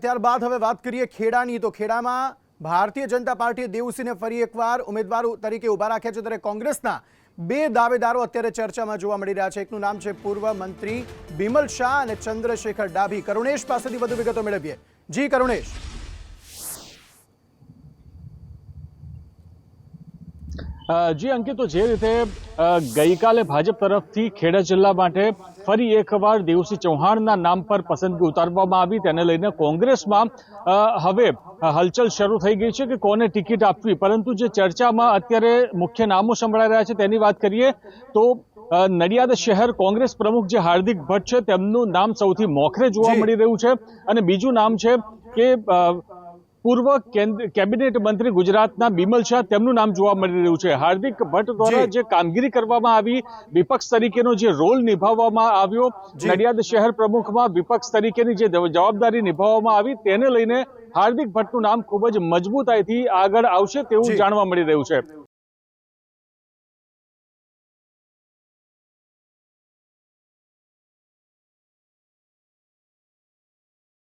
ત્યારબાદ હવે વાત કરીએ ખેડાની તો ખેડામાં ભારતીય જનતા પાર્ટીએ દેવુસિંહને ફરી એકવાર ઉમેદવાર તરીકે ઊભા રાખ્યા છે ત્યારે કોંગ્રેસના બે દાવેદારો અત્યારે ચર્ચામાં જોવા મળી રહ્યા છે। એકનું નામ છે પૂર્વ મંત્રી બિમલ શાહ અને ચંદ્રશેખર ડાભી। કરુણેશ પાસેથી વધુ વિગતો મેળવીએ। જી કરુણેશ। જી અંકિત, તો જે રીતે ગઈકાલે ભાજપ તરફથી ખેડા જિલ્લા માટે ફરી એકવાર દેવુસિંહ ચૌહાણના નામ પર પસંદગી ઉતારવામાં આવી, તેને લઈને કોંગ્રેસમાં હવે હલચલ શરૂ થઈ ગઈ છે કે કોને ટિકિટ આપવી। પરંતુ જે ચર્ચામાં અત્યારે મુખ્ય નામો સંભળાઈ રહ્યા છે તેની વાત કરીએ તો નડિયાદ શહેર કોંગ્રેસ પ્રમુખ જે હાર્દિક ભટ્ટ છે તેમનું નામ સૌથી મોખરે જોવા મળી રહ્યું છે અને બીજું નામ છે કે પૂર્વ કેબિનેટ મંત્રી ગુજરાતના બિમલ શાહ તેમનું નામ જોવા મળી રહ્યું છે। હાર્દિક ભટ્ટ દ્વારા જે કામગીરી કરવામાં આવી, વિપક્ષ તરીકેનો જે રોલ નિભાવવામાં આવ્યો, નડિયાદ શહેર પ્રમુખમાં વિપક્ષ તરીકેની જે જવાબદારી નિભાવવામાં આવી, તેને લઈને હાર્દિક ભટ્ટનું નામ ખૂબ જ મજબૂતાઈથી આગળ આવશે તેવું જાણવા મળી રહ્યું છે।